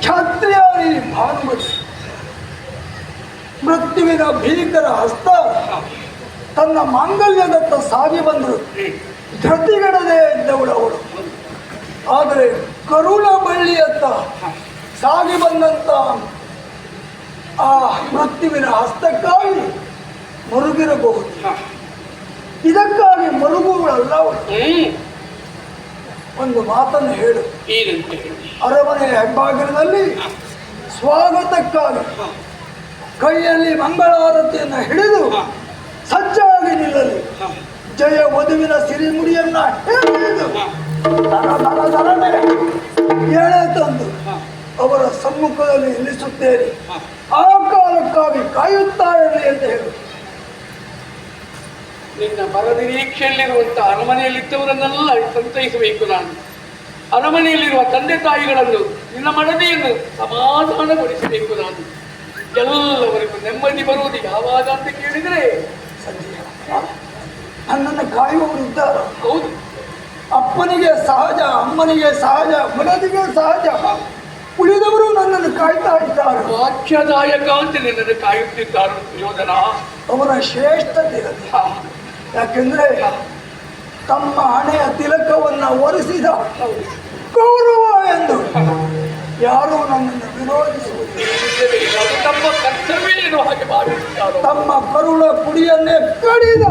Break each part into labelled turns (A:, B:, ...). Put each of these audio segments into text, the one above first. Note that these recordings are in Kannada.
A: ಕ್ಷತ್ರಿಯರಿ ಭಾನುಮತಿ ಮೃತ್ಯುವಿನ ಭೀಕರ ಹಸ್ತ ತನ್ನ ಮಾಂಗಲ್ಯದತ್ತ ಸಾಗಿ ಬಂದರು. ಧೃತಿಗೆಡದೆ ಇದ್ದವಳು ಅವಳು. ಆದರೆ ಕರುಣ ಬಳ್ಳಿಯತ್ತ ಸಾಗಿ ಬಂದಂತ ಆ ಮೃತ್ಯುವಿನ ಹಸ್ತಕ್ಕಾಗಿ ಮರುಗಿರಬಹುದು. ಇದಕ್ಕಾಗಿ ಮರುಗುಗಳಲ್ಲ. ಒಂದು ಮಾತನ್ನು ಹೇಳು. ಅರಮನೆಯ ಹೆಬ್ಬಾಗಿಲಿನಲ್ಲಿ ಸ್ವಾಗತಕ್ಕಾಗಿ ಕೈಯಲ್ಲಿ ಮಂಗಳಾರತಿಯನ್ನು ಹಿಡಿದು ಸಜ್ಜಾಗಿ ನಿಲ್ಲಲಿ. ಜಯ ವಧುವಿನ ಸಿರಿಮುಡಿಯನ್ನ ಹಿಡಿದು ಎಳೆ ತಂದು ಅವರ ಸಮ್ಮುಖದಲ್ಲಿ ನಿಲ್ಲಿಸುತ್ತೇನೆ. ಆ ಕಾಲಕ್ಕಾಗಿ ಕಾಯುತ್ತಾ ಇರಲಿ ಅಂತ ಹೇಳು.
B: ನಿನ್ನ ಪರನಿರೀಕ್ಷೆಯಲ್ಲಿರುವಂತಹ ಅರಮನೆಯಲ್ಲಿದ್ದವರನ್ನೆಲ್ಲ ಸಂತೈಸಬೇಕು. ನಾನು ಅರಮನೆಯಲ್ಲಿರುವ ತಂದೆ ತಾಯಿಗಳನ್ನು, ನಿನ್ನ ಮಡದಿಯನ್ನು ಸಮಾಧಾನಗೊಳಿಸಬೇಕು. ನಾನು ಎಲ್ಲವರಿಗೂ ನೆಮ್ಮದಿ ಬರುವುದು ಯಾವಾಗ ಅಂತ ಕೇಳಿದರೆ
A: ಸಂಜಯ, ನನ್ನನ್ನು ಕಾಯುವವರು ಇದ್ದಾರೆ.
B: ಹೌದು,
A: ಅಪ್ಪನಿಗೆ ಸಹಜ, ಅಮ್ಮನಿಗೆ ಸಹಜ, ಮನದಿಗೆ ಸಹಜ. ಉಳಿದವರು ನನ್ನನ್ನು ಕಾಯ್ತಾ ಇದ್ದಾರೆ.
B: ವಾಕ್ಯದಾಯಕ ಅಂತ ನಿನ್ನನ್ನು ಕಾಯುತ್ತಿದ್ದಾರೆ ಯೋಧನ.
A: ಅವರ ಶ್ರೇಷ್ಠತೆ ಇರಲಿ. ಯಾಕೆಂದ್ರೆ ತಮ್ಮ ಹಣೆಯ ತಿಲಕವನ್ನು ಒರೆಸಿದ ಗೌರವ ಎಂದು ಯಾರೂ ನನ್ನನ್ನು ವಿರೋಧಿಸುವುದಿಲ್ಲ.
B: ತಮ್ಮ ಕರ್ತವ್ಯ ಎನ್ನುವ ಹಾಗೆ ಭಾವಿಸುತ್ತಾರೆ.
A: ತಮ್ಮ ಕರುಳ ಕುಡಿಯನ್ನೇ ಕಡಿದ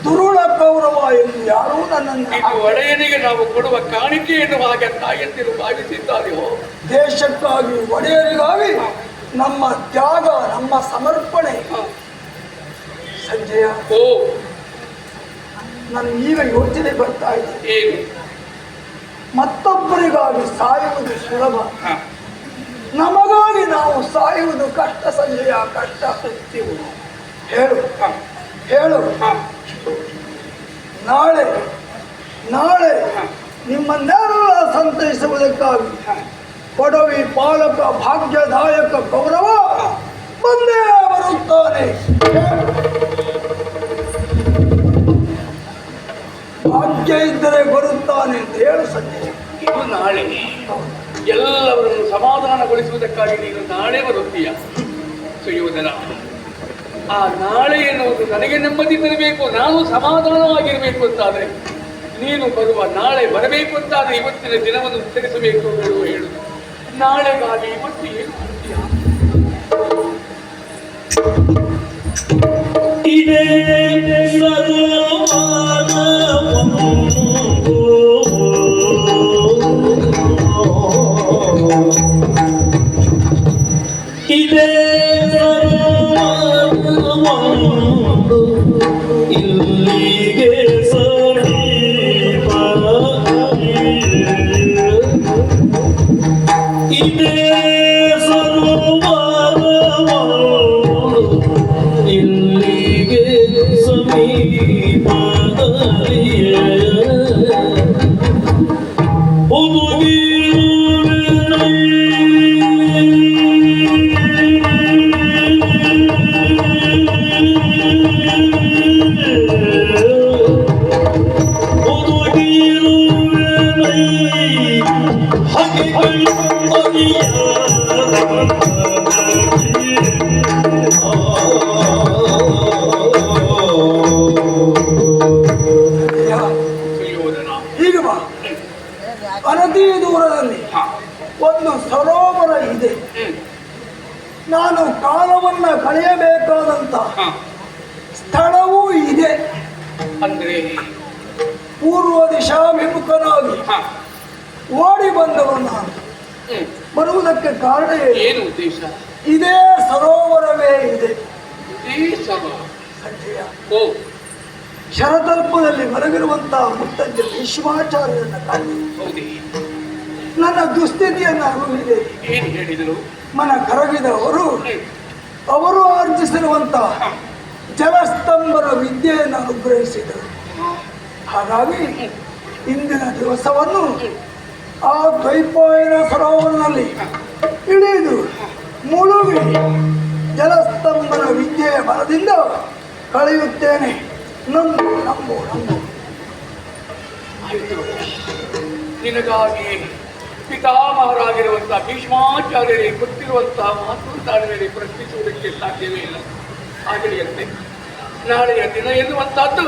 A: ದುರುಳ ಗೌರವ ಎಂದು ಯಾರೂ ನನ್ನನ್ನು
B: ಒಡೆಯನಿಗೆ ನಾವು ಕೊಡುವ ಕಾಣಿಕೆ ಎನ್ನುವ ಹಾಗೆ ತಾಯಂದಿರು ಭಾವಿಸಿದ್ದಾರೆಯೋ.
A: ದೇಶಕ್ಕಾಗಿ, ಒಡೆಯರಿಗಾಗಿ ನಮ್ಮ ತ್ಯಾಗ, ನಮ್ಮ ಸಮರ್ಪಣೆ. ಸಂಜಯ, ನಾನು ಈಗ ಯೋಚನೆ ಬರ್ತಾ ಇದ್ದೀನಿ. ಮತ್ತೊಬ್ಬರಿಗಾಗಿ ಸಾಯುವುದು ಸುಲಭ, ನಮಗಾಗಿ ನಾವು ಸಾಯುವುದು ಕಷ್ಟ. ಸಂಜಯ, ಕಷ್ಟ. ಹೇಳು ಹೇಳು. ನಾಳೆ ನಾಳೆ ನಿಮ್ಮನ್ನೆಲ್ಲ ಸಂತೈಸುವುದಕ್ಕಾಗಿ ಪಡವಿ ಪಾಲಕ ಭಾಗ್ಯದಾಯಕ ಗೌರವ ಬಂದೇ ಬರುತ್ತಾನೆ. ಭಾಗ್ಯ ಇದ್ದರೆ ಬರುತ್ತಾನೆ ಅಂತ ಹೇಳು ಸಂಜೆ.
B: ಇದು ನಾಳೆ ಎಲ್ಲವರನ್ನು ಸಮಾಧಾನಗೊಳಿಸುವುದಕ್ಕಾಗಿ ನೀನು ನಾಳೆ ಬರುತ್ತೀಯ ಸುಯೋಧನ. ಆ ನಾಳೆ ಎನ್ನುವುದು ನನಗೆ ನೆಮ್ಮದಿ ತರಬೇಕು, ನಾನು ಸಮಾಧಾನವಾಗಿರಬೇಕು ಅಂತಾದರೆ, ನೀನು ಬರುವ ನಾಳೆ ಬರಬೇಕು ಅಂತಾದರೆ ಇವತ್ತಿನ ದಿನವನ್ನು ಉತ್ತರಿಸಬೇಕು ಎಂದು ಹೇಳು. ನಾಳೆಗಾಗಿ ಇವತ್ತು ಏನು ಮಾಡ್ತೀಯ?
C: ಇದೇ ಇಲ್ಲಿಗೆ ಸಮೀಪ ಇದೇ ಸರೋವರ ಇಲ್ಲಿಗೆ ಸಮೀಪದಲ್ಲಿಯೇ
A: ಅನತಿ ದೂರದಲ್ಲಿ ಒಂದು ಸರೋವರ ಇದೆ. ನಾನು ಕಾಲವನ್ನ ಕಳೆಯಬೇಕಾದಂತ ಸ್ಥಳವೂ ಇದೆ.
B: ಅಂದ್ರೆ
A: ಪೂರ್ವ ದಿಶಾಭಿಮುಖನಾಗಿ ಓಡಿ ಬಂದವನು ನಾನು. ಬರುವುದಕ್ಕೆ ಕಾರಣ
B: ಏನು ಉದ್ದೇಶ?
A: ಇದೇ ಸರೋವರವೇ ಇದೆ. ಶರತಲ್ಪದಲ್ಲಿ ಮಲಗಿರುವಂತಹ ಮುತ್ತಜ್ಜ ಭೀಷ್ಮಾಚಾರ್ಯರನ್ನ ಕಂಡು ನನ್ನ ದುಸ್ಥಿತಿಯನ್ನು ಅನುಭವಿಸಿದೆ.
B: ಏನು ಹೇಳಿದರು?
A: ಮನ ಕರಗಿದವರು ಅವರು ಆರ್ಜಿಸಿರುವಂತಹ ಜಲಸ್ತಂಭನ ವಿದ್ಯೆಯನ್ನು ಅನುಗ್ರಹಿಸಿದರು. ಹಾಗಾಗಿ ಇಂದಿನ ದಿವಸವನ್ನು ಆ ದ್ವೈಪಾಯನ ಸರೋವರನಲ್ಲಿ ಇಳಿದು ಮುಳುಗಿ ಜಲಸ್ತಂಭನ ವಿದ್ಯೆಯ ಬಲದಿಂದ ಕಳೆಯುತ್ತೇನೆ. ನಂಬು ನಂಬು ನಂಬು.
B: ನಿನಗಾಗಿ ಪಿತಾಮಹರಾಗಿ ಆಗಿರುವಂತಹ ಭೀಷ್ಮಾಚಾರ್ಯರಿಗೆ ಗೊತ್ತಿರುವಂತಹ ಮಾತು ತಾಳ್ಮೆಯಲ್ಲಿ ಪ್ರಶ್ನಿಸುವುದಕ್ಕೆ ಸಾಧ್ಯವೇ ಇಲ್ಲ. ಹಾಗೆಯಂತೆ ನಾಳೆಯ ದಿನ ಎನ್ನುವಂತಹದ್ದು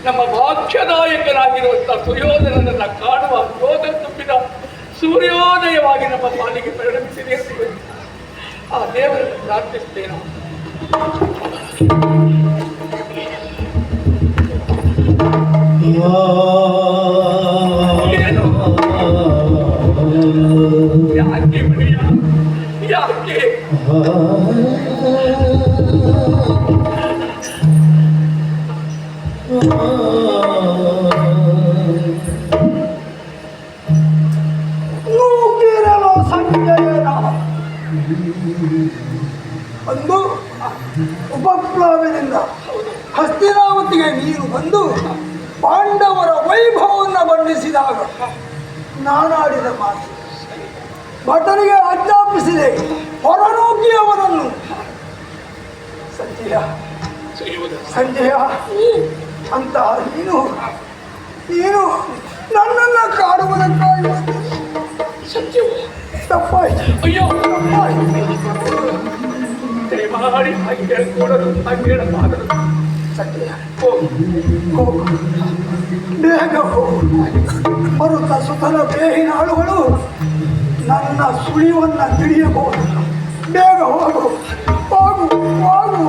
B: ನಮ್ಮ ಭಾಗ್ಯದಾಯಕರಾಗಿರುವಂತಹ ಸುಯೋಧನನನ್ನ ಕಾಣುವ ಕ್ರೋಧ ತುಂಬಿದ ಸೂರ್ಯೋದಯವಾಗಿ ನಮ್ಮ ಪಾಲಿಗೆ ಪರಿಣಮಿಸಿದೆ ಅಂತ ಆ ದೇವರನ್ನು ಪ್ರಾರ್ಥಿಸ್ತೇನೆ. ಯಾಕೆ ಮಣಿಯ ಯಾಕೆ
A: ನೂಕಿರಲು ಸಂಜಯನ ಒಂದು ಉಪಪ್ಲವದಿಂದ ಹಸ್ತಿನಾವತಿಗೆ ನೀರು ಬಂದು ಪಾಂಡವರ ವೈಭವವನ್ನು ಬಣ್ಣಿಸಿದಾಗ ನಾನಾಡಿದ ಮಾತು ಭಟನಿಗೆ ಆಜ್ಞಾಪಿಸಿದೆ, ಹೊರನೂಕಿ ಅವನನ್ನು. ಸಂಜಯ ಅಂತಹ ನೀನು ನನ್ನನ್ನ ಕಾಡುವುದಕ್ಕಾಗಿ
B: ಸತ್ಯವು
A: ತಪ್ಪಾಯ್ತು.
B: ಅಯ್ಯೋ ದಯಮಾಡಿ ಹಾಗೆ ಹೇಳ್ಕೊಡಲು ಹಾಗೆ ಹೇಳಬಾರದು.
A: ಸಂಜಯ ಹೋಗು, ಬೇಗ ಹೋಗು. ಬರುತ್ತ ಸುತಲ ಬೇಹಿನಾಳುಗಳು ನನ್ನ ಸುಳಿವನ್ನು ತಿಳಿಯಬಹುದು. ಬೇಗ ಹೋಗು, ಹೋಗು, ಹೋಗು.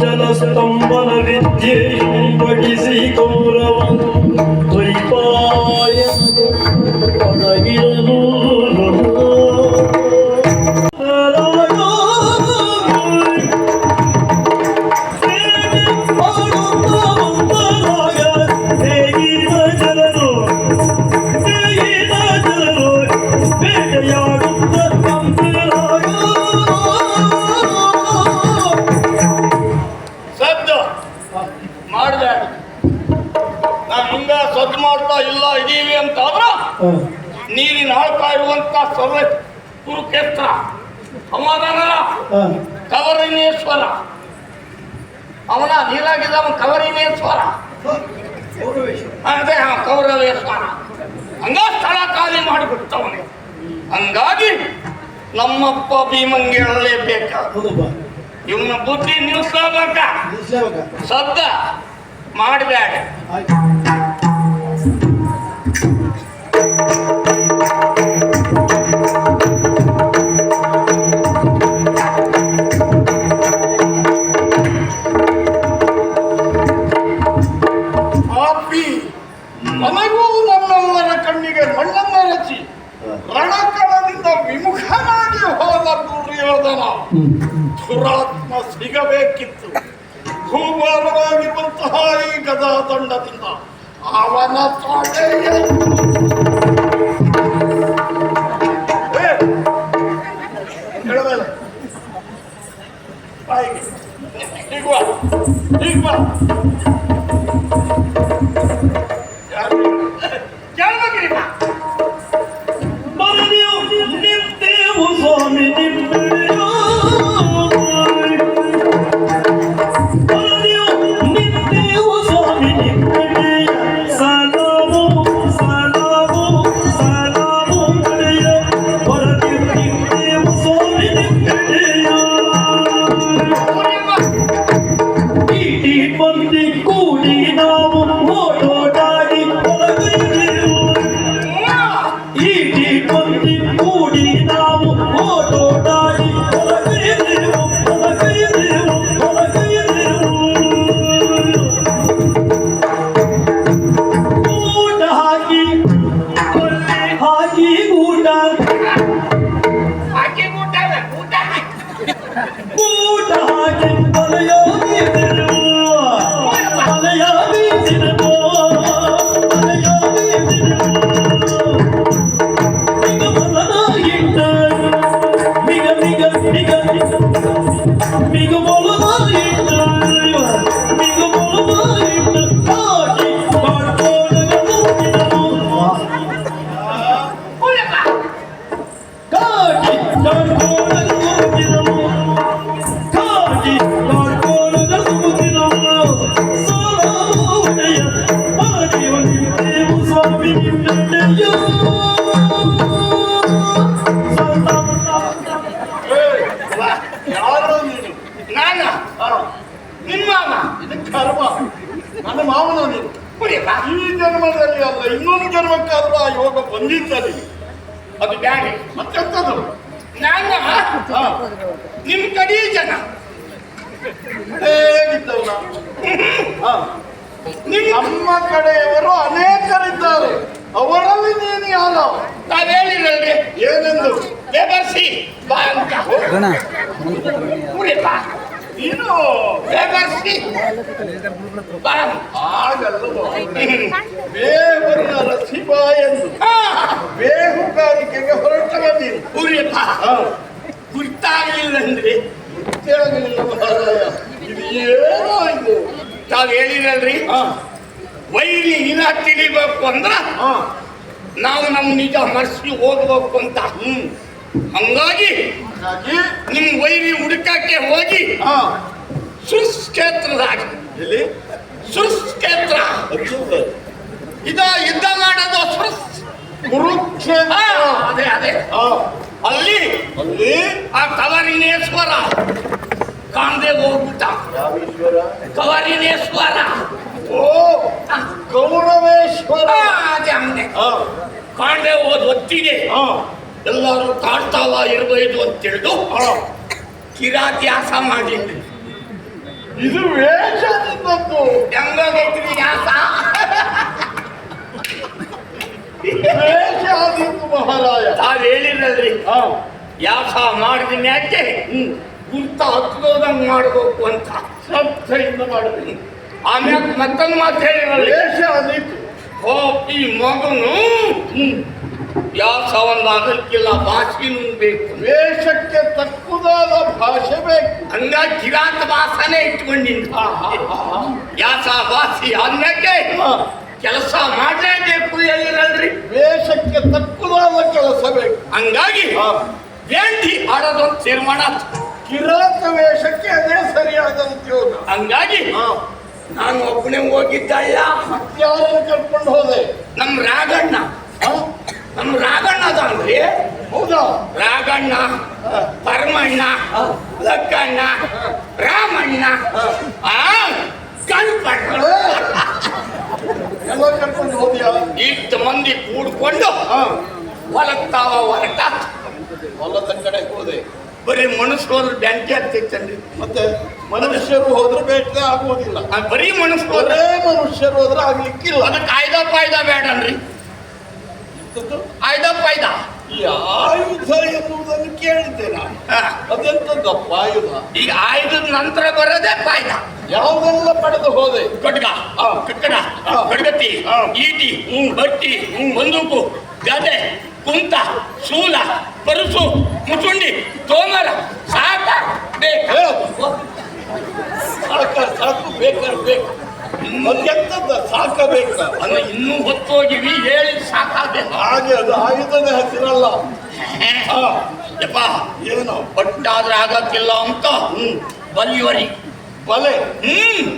C: ಜನಸ್ತಂಭನ ವಿದ್ಯೆಯನ್ನು ಬಡಿಸಿ ಗೌರವ ದ್ವೈಪಾಯ ಒಳಗಿರಲು
B: ಇಲ್ಲ ಇದೀವಿ ಅಂತಾದ್ರ ನೀರಿನ ಆಳ್ತಾ ಇರುವಂತ ಸರ್ವ ಕುರುಕ್ಷೇತ್ರ ಸಮಾಧಾನ ಕವರಿನೇಶ್ವರ ಅವನ ನೀರಾಗಿದ್ದ ಕವರಿನೇಶ್ವರ ಅದೇ ಕೌರವೇಶ್ವರ ಹಂಗ ಸ್ಥಳ ಖಾಲಿ ಮಾಡಿಬಿಡ್ತವನೆ. ಹಂಗಾಗಿ ನಮ್ಮಪ್ಪ ಭೀಮಂಗೆ ಹೇಳಲೇಬೇಕ, ಇವನ ಬುದ್ಧಿ ನಿಲ್ಸ್ಕೋಬೇಕ, ಸದ್ದ ಮಾಡಬೇಡ.
D: ನನಗೂ ನಮ್ಮೆಲ್ಲರ ಕಣ್ಣಿಗೆ ಮಣ್ಣನ್ನ ರಚಿ ರಣಕಣದಿಂದ ವಿಮುಖನಾಗಿ ಹೋದ ದುರ್ಯೋಧನ ದುರಾತ್ಮ ಸಿಗಬೇಕಿತ್ತು. ಭೂಭಾರವಾಗಿರುವಂತಹ ಈ ಗದಾದಂಡದಿಂದ ಅವನ ತೊಡೆಯ ಕರ್ಮ ನನ್ನ ಮಾವನ ನೀನು
B: ಕುಡಿಯಪ್ಪ.
D: ಈ ಜನ್ಮದಲ್ಲಿ ಅಲ್ಲ ಇನ್ನೊಂದು ಜನ್ಮಕ್ಕಾದ್ರೂ ಆ ಯೋಗ ಬಂದಿದ್ದಲ್ಲಿ
B: ಅದು ಬ್ಯಾಡಿ.
D: ಮತ್ತೆಂತದ್ದು
B: ನಾನು
D: ಹಾ
B: ನಿಮ್ ಕಡೆ ಜನ
D: ಹೇಗಿದ್ದಲ್ಲ ನಮ್ಮ ಕಡೆಯವರು ಅನೇಕರಿದ್ದಾರೆ, ಅವರಲ್ಲಿ ನೀನು ಯಾರು?
B: ನಾವ್ ಹೇಳಿರಲ್ರಿ
D: ಏನೆಂದು
B: ಬೇಬರ್ಸಿ ಬಾ ಅಂತ. ಕುಡಿಯಪ್ಪ.
D: ನೀನು
B: ಬೇಬರ್ಸಿ ಬಾ.
D: ಆಗಲ್ಲ ಬೇವರಿನ ರಸಿಬಾ ಎಂದು ಬೇಹುಗಾರಿಕೆಗೆ ಹೊರಟವ ನೀನು.
B: ಕುಡಿಯಪ್ಪ. ಗುರ್ತಾಗ್ಲಿಲ್ಲಂದ್ರಿ
D: ಗೊತ್ತೇಳಲಿಲ್ಲ ಮಹಾರಾಯ, ಇದು ಏನೋ ಇದು.
B: ತಾವ್ ಹೇಳಿರಲ್ರಿ ವೈರಿ ಇನ ತಿಳಿಬೇಕು ಅಂದ್ರ ನಾವು ನಮ್ ನಿಜ ಮರ್ಸಿ ಹೋಗ್ಬೇಕು ಅಂತ. ಹಂಗಾಗಿ
D: ಹಾಗಾಗಿ
B: ನಿಮ್ ವೈರಿ ಹುಡುಕಕ್ಕೆ ಹೋಗಿ ಸುರ್ಸ್ ಕ್ಷೇತ್ರದಾಗ
D: ಎಲ್ಲಿ
B: ಸುರ್ಸ್ ಕ್ಷೇತ್ರ ಇದ ಯುದ್ಧ ಮಾಡೋದು ಸುರ್ಸ್.
D: ಕುರುಕ್ಷೇತ್ರ.
B: ಅದೇ ಅದೇ ಅಲ್ಲಿ
D: ಅಲ್ಲಿ
B: ಆ ಕವರಿನೇಶ್ವರ ಕಾಂದೆ ಹೋಗ್ಬಿಟ್ಟ.
D: ಯಾವೀಶ್ವರ?
B: ಕವರಿನೇಶ್ವರ.
D: ಓ ಗೌರವೇಶ್ವರ.
B: ಅದೇ ಹಂಗೆ ಕಾಂಡೆ ಹೋದ್ ಹೊತ್ತಿಗೆ ಎಲ್ಲರೂ ಕಾಡ್ತಾವ ಇರ್ಬೋದು ಅಂತ ತಿಳಿದು ಕಿರಾತ್ಯಾಸ ಮಾಡಿದ್ರಿ.
D: ಇದು ವೇಷ ನಿನ್ನದ್ದು.
B: ಹೆಂಗಾಗೈತ್ರಿ ಯಾಸ?
D: ವೇಷ ಆದಿತ್ತು ಮಹಾರಾಯ.
B: ತಾವ್ ಹೇಳಿರಲ್ರಿ ಯಾಸ ಮಾಡಿದ ಮ್ಯಾಕೆ ಗುರ್ತ ಹತ್ತೋದಂಗ್ ಮಾಡ್ಬೇಕು ಅಂತ
D: ಶ್ರದ್ಧೆಯಿಂದ ಮಾಡಿದ್ರಿ.
B: ಆಮ್ಯಾಗ ಮತ್ತೊಂದು ಮಾತು ಹೇಳಿರಲ್ರಿ
D: ವೇಷ ಆದಿತ್ತು.
B: ಈ ಮಗನು ಯಾಸವನ್ನ ಆಗಕ್ಕಿಲ್ಲ, ಭಾಷೆ ಬೇಕು.
D: ವೇಷಕ್ಕೆ ತಕ್ಕುದಾದ ಭಾಷೆ ಬೇಕು.
B: ಹಂಗ ಕಿರಾತ ಭಾಷೆನೇ ಇಟ್ಕೊಂಡಿದ್ದ. ಯಾಸ ಭಾಷೆ ಆದ್ಮ್ಯಾಕೆ ಕೆಲಸ ಮಾಡ್ಲೇಬೇಕು ಹೇಳಿರಲ್ರಿ.
D: ವೇಷಕ್ಕೆ ತಕ್ಕುದಾದ ಕೆಲಸ ಬೇಕು.
B: ಹಂಗಾಗಿ ಬೇಂಡಿ ಆಡೋದು ತೀರ್ಮಾನ.
D: ಕಿರಾತ ವೇಷಕ್ಕೆ ಅದೇ ಸರಿಯಾದ ಉದ್ಯೋಗ.
B: ಹಂಗಾಗಿ ನಾನು ಒಬ್ಬನೇ ಹೋಗಿದ್ದಲ್ಲ,
D: ಯಾರನ್ನು ಕರ್ಕೊಂಡು ಹೋದೆ?
B: ನಮ್ ರಾಘಣ್ಣ. ನಮ್ ರಾಘಣ್ಣ ಅದಾನ್ರಿ.
D: ಹೌದಾ?
B: ರಾಘಣ್ಣ, ಪರಮಣ್ಣ, ಲಕ್ಕಣ್ಣ, ರಾಮಣ್ಣ, ಕಲ್ಪಣ್ಣ
D: ಎಲ್ಲ ಕರ್ಕೊಂಡು ಹೋದ್ಯಾ?
B: ಇಷ್ಟು ಮಂದಿ ಕೂಡ್ಕೊಂಡು ಹೊಲಕ್ ತಾವ ಹೊರಟ.
D: ಹೊಲದ ಕಡೆ ಹೋದೆ.
B: ಬರೀ ಮನುಷ್ಯರು ಹೋದ್ರೆ ಬ್ಯಾಂಕಿ ಆಗ್ತೈತನ್ರಿ.
D: ಮತ್ತೆ ಮನುಷ್ಯರು ಹೋದ್ರೆ ಬೇಟೆ ಆಗುವುದಿಲ್ಲ.
B: ಬರೀ ಮನುಷ್ಯರು ಹೋದ್ರೆ
D: ಬರೇ ಮನುಷ್ಯರು ಹೋದ್ರೆ ಆಗ್ಲಿಕ್ಕಿಲ್ಲ.
B: ಅದಕ್ಕೆ ಆಯ್ದ ಪಾಯ್ದ ಬೇಡನ್ರಿ. ಆಯ್ದ ಪಾಯ್ದ
D: ಈ ಆಯುಧ ಎನ್ನುವುದನ್ನು ಕೇಳಿದ್ದೆ ನಾನು. ಅದೆಂತದ್ದಪ್ಪ ಆಯುಧ?
B: ಈಗ ಆಯ್ದದ ನಂತರ ಬರೋದೇ ಪಾಯ್ದ.
D: ಯಾವುದೆಲ್ಲ ಪಡೆದು ಹೋದೆ?
B: ಖಡ್ಗ, ಕಕ್ಕಡ, ಖಡ್ಗತಿ, ಈಟಿ, ಬಟ್ಟಿ, ಬಂದೂಕು, ಗದೆ, ಕುಂತ, ಶೂಲ, ಪರುಸು, ಮುಸುಂಡಿ, ತೋಮರ, ಸಾಕ ಬೇಕು.
D: ಸಾಕು ಬೇಕು. ಅದೆಂತದ್ದ ಸಾಕಬೇಕ?
B: ಅಂದ್ರೆ ಇನ್ನೂ ಹೊತ್ತೋಗಿವಿ ಹೇಳಿ ಸಾಕಾಗಬೇಕು.
D: ಹಾಗೆ ಅದು ಆಯುಧದ ಹೆಸರಲ್ಲ.
B: ಯಪ್ಪ
D: ಏನು
B: ಒಟ್ಟಾದ್ರೆ ಆಗಕ್ಕಿಲ್ಲ ಅಂತ ಬಲಿವರಿ
D: ಬಲೆ.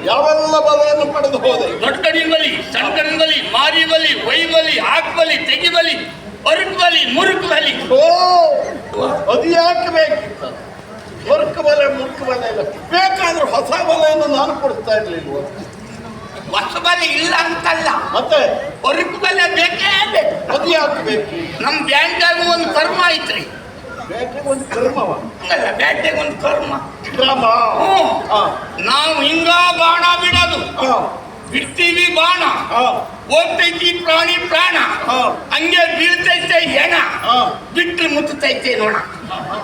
D: ಯಾವೆಲ್ಲ ಬಲೆಯನ್ನು ಪಡೆದು ಹೋದೆ?
B: ದೊಡ್ಡ ಬಲಿ, ಸಣ್ಣ ಬಲಿ, ಮಾರಿ ಬಲಿ, ವೈ ಬಲಿ, ಹಾಕ್ ಬಲಿ, ತೆಗಿ ಬಲಿ, ಹೊರಕ್ ಬಲಿ, ಮುರುಕ್ ಬಲಿ.
D: ಓ ಅದು ಯಾಕೆ ಬೇಕಿತ್ತ? ಮುರುಕು ಬಲೆ ಇಲ್ಲ. ಬೇಕಾದ್ರೆ ಹೊಸ ಬಲೆಯನ್ನು ನಾನು ಕೊಡ್ತಾ ಇರ್ಲಿಲ್ವ?
B: ಹೊಸ ಬಲಿ ಇಲ್ಲ ಅಂತಲ್ಲ,
D: ಮತ್ತೆ
B: ಹೊರಕ್ ಬಲೆ ಬೇಕೇ ಬೇಕು.
D: ಅದು ಯಾಕೆ ಬೇಕು?
B: ನಮ್ ಬ್ಯಾಂಕ್ದಾಗ ಒಂದು ಕರ್ಮ ಐತ್ರಿ.
D: ಬೇಟೆಗೆ ಒಂದು ಕರ್ಮವ?
B: ಹಂಗಲ್ಲ, ಬ್ಯಾಂಕ್ದಾಗ ಒಂದು ಕರ್ಮ.
D: ಕ್ರಮ.
B: ನಾವು ಹಿಂಗ ಬಾಣ ಬಿಡೋದು, ಬಿಡ್ತೀವಿ ಬಾಣ, ಹೋಗ್ತೈತಿ ಪ್ರಾಣಿ ಪ್ರಾಣ, ಹಂಗೆ ಬೀಳ್ತೈತೆ ಹೆಣ, ಬಿಟ್ಟು ಮುತ್ತೈತೆ ನೊಣ.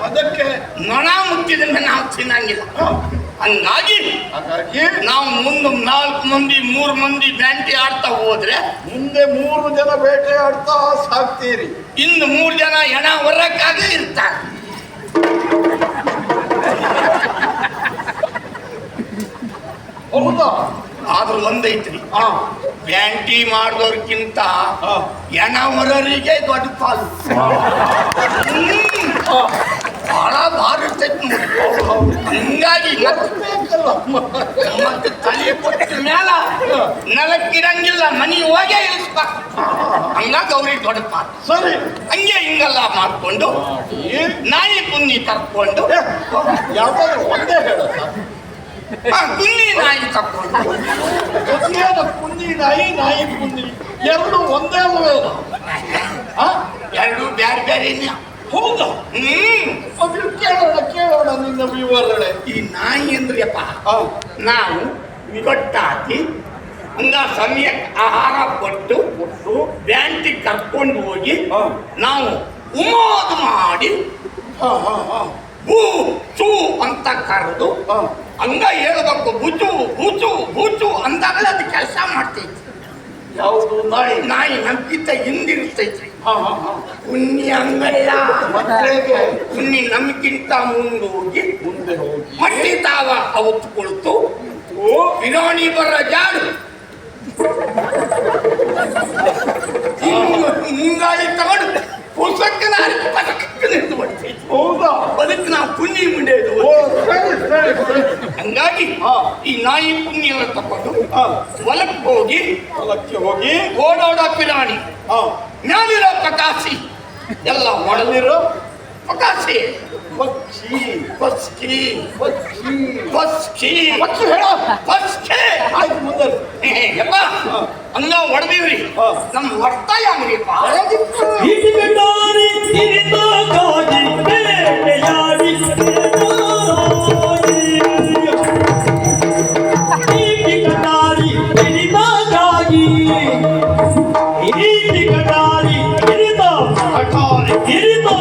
D: ಅದಕ್ಕೆ
B: ನೊಣ ಮುತ್ತಿದ್ರೆ ನಾವು ತಿನ್ನಂಗಿಲ್ಲ. ಹಂಗಾಗಿ ನಾವು ಮುಂದೆ 4 ಮಂದಿ 3 ಮಂದಿ ಬ್ಯಾಂಟಿ ಆಡ್ತಾ ಹೋದ್ರೆ
D: ಮುಂದೆ 3 ಜನ ಬೇಟೆ ಆಡ್ತಾ ಸಾಕ್ತೀರಿ.
B: ಇನ್ನು 3 ಜನ ಹೆಣ ಹೊರಕ್ಕಾಗೆ ಇರ್ತಾರೆ.
D: ಹೌದಾ?
B: ಆದ್ರೂ ಒಂದೈತ್ರಿ, ಬ್ಯಾಂಟಿ ಮಾಡಿದವ್ರಕ್ಕಿಂತ ಹೆಣ ಹೊರರಿಗೆ ದೊಡ್ಡ ಪಾಲು. ಬಹಳ ಭಾರಿ ಇರ್ತೈತಿ ನೋಡಿ. ಹಿಂಗಾಗಿ ಮತ್ತೆ ತಲೆ ಕೊಟ್ಟ ಮೇಲ ನೆಲಕ್ಕಿರಂಗಿಲ್ಲ, ಮನಿ ಹೋಗೇ ಇಳಿಸ್ಬೇಕು. ಹಂಗಾಗಿ ಅವ್ರಿಗೆ ದೊಡ್ಡ ಪಾಲು.
D: ಸರಿ,
B: ಹಂಗೆ ಹಿಂಗೆಲ್ಲ ಮಾಡ್ಕೊಂಡು ನಾಯಿ ಕುಂದಿ ತರ್ಕೊಂಡು
D: ಯಾವ್ದಾದ್ರು ಒಂದೇ ಹೇಳ.
E: ಕುನ್ನಿ ನಾಯಿ ತಕೊಂಡು
D: ಅದೇನು ಕುಂದಿ ನಾಯಿ ನಾಯಿ ಕುಂದಿ ಎರಡು ಒಂದೇ ಅಲ್ವೇನು?
E: ಎರಡು ಬ್ಯಾರೆ ಬೇರೆ
D: ಹೌದಾ? ಅದು ಕೇಳೋಣ ನಿನ್ನ ವಿವರಣೆ.
E: ಈ ನಾಯಿ ಅಂದ್ರಿಯಪ್ಪ, ನಾವು ಗೊತ್ತಾಕಿ ಹಂಗ ಸಮಯಕ್ಕೆ ಆಹಾರ ಕೊಟ್ಟು ಬ್ಯಾಂಕಿಗೆ ಕರ್ಕೊಂಡು ಹೋಗಿ ನಾವು ಉಮೋದು ಮಾಡಿ ಬೂ ಚೂ ಅಂತ ಕರೆದು ಹಂಗ ಹೇಳ್ಬೇಕು, ಬುಚು ಬೂಚು ಬೂಚು ಅಂದಾಗಲೇ ಅದು ಕೆಲಸ ಮಾಡ್ತೈತಿ.
D: ಯಾವುದು ನಾಯಿ?
E: ನಾಯಿ ನಮ್ಗಿಂತ ಹಿಂದಿರ್ತೈತ್ರಿ. ಕುನ್ನಿ ಹಂಗಲ್ಲ, ಕುನ್ನಿ ನಮ್ಗಿಂತ ಮುಂದೆ ಹೋಗಿ ಮಟ್ಟಿ ತಾವ ಅವತ್ತು ಕುಳಿತು ಬಿರಾಣಿ ಬರ ಜಾಡು ಮುಂಗಾಳಿ ತಗೊಂಡು ಪುಸ್ತಕನ ನಿಂತು ಬಿಡ್ತೈತಿ.
D: ಹೌದಾ?
E: ಅದಕ್ಕೆ ನಾವು ಪುಣ್ಯ ಮುಂಡೆ ಹಂಗಾಗಿ ಈ ನಾಯಿ ಪುಣ್ಯ ಎಲ್ಲ ತಕೊಂಡು ಹೊಲಕ್ಕೆ ಹೋಗಿ ಓಡಾಡ ಪಿರಾಣಿ ಮ್ಯಾಲಿರೋ ಪಕಾಸಿ ಎಲ್ಲ ಒಡಲಿರೋ ಪಕಾಸಿ
D: ಪಕ್ಷಿ
E: ಪಸ್ಕಿ
D: ಪಕ್ಷಿ
E: ಪಸ್ಕಿ
D: ಪಕ್ಷಿ ಹೇಳ
E: ಪಸ್ಕಿ
D: ಆಯ್ತು ಮುಂದೆ
E: ಯಪ್ಪ ಹಂಗ ಹೊಡೆದಿವ್ರಿ ನಮ್ ಹೊಡ್ತಾಯ ಅಂಗ್ರಿಪ್ಪ
C: ಇಟಿಗಟಾರಿ ತಿರಿದಾಗಿ ಬೇಟೆಯಾಡಿ ಇಟಿಗಟಾರಿ ತಿರಿದಾಗಿ ಇಟಿಗಟಾರಿ ತಿರಿದಾಗಿ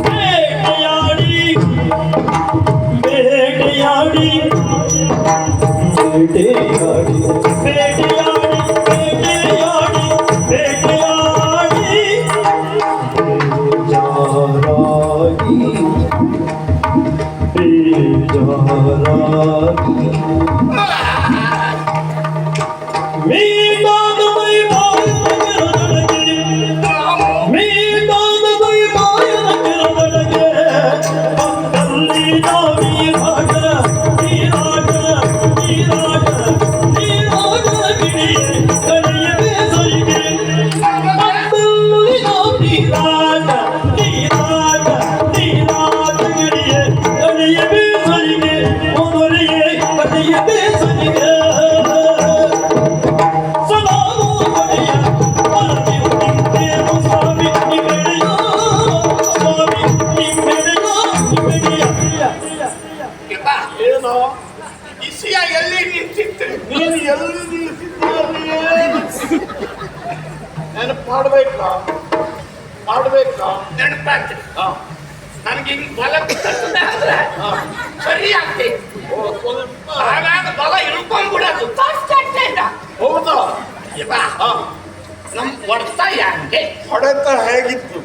C: ಬೇಟೆಯಾಡಿ ಬೇಟೆಯಾಡಿ ಬೇಟೆಯಾಡಿ ಬೇಟೆಯಾಡಿ ಬೇಜಾರಾಗಿ ಬೇಜಾರಾಗಿ ಮೀನಾದ ಮೈ ಬಾಯನೊಳಗೆ ಮೀನಾದ ಮೈ ಬಾಯನೊಳಗೆ ಅಲ್ಲಿ ನಾವೀ ಭಾಗ ನೀರಾಟ ನೀರಾಟ ನೀರಾಟ ಗಿಳಿಯೇ ಕಳೆಯದೆ ಸರಿಗೆ ಅಲ್ಲಿ ನಾವೀ ನೀರಾಟ ನೀರಾಟ ನೀರಾಟ ಗಿಳಿಯೇ ಕಳೆಯದೆ ಸರಿಗೆ ಮೊದಲಿಗೆ ಕಳೆಯದೆ ಸರಿಗೆ
D: ಏನೋ
E: ಇಸಿಯ ಎಲ್ಲಿ ನಿಂತಿತ್ತು?
D: ನೀನು ಎಲ್ಲಿ ನಿಲ್ಲಿಸಿದ್ದೀಯ? ನೆನಪು ಮಾಡ್ಬೇಕಾ
E: ನೆನಪಾಗ್ತದೆ. ನನಗೆ ಹಿಂಗ್ ಬಲ ಅಂದ್ರೆ ಸರಿ ಆಗ್ತೈತಿ.
D: ಸ್ವಲ್ಪ
E: ಆಗಾಗ ಬಲ ಇಳ್ಕೊಂಡ್ಬಿಡೋದು
D: ಹೌದಾ?
E: ನಮ್ ಹೊಡ್ತಾಯ ಹಂಗೆ
D: ಹೊಡೆತ ಹೇಗಿತ್ತು?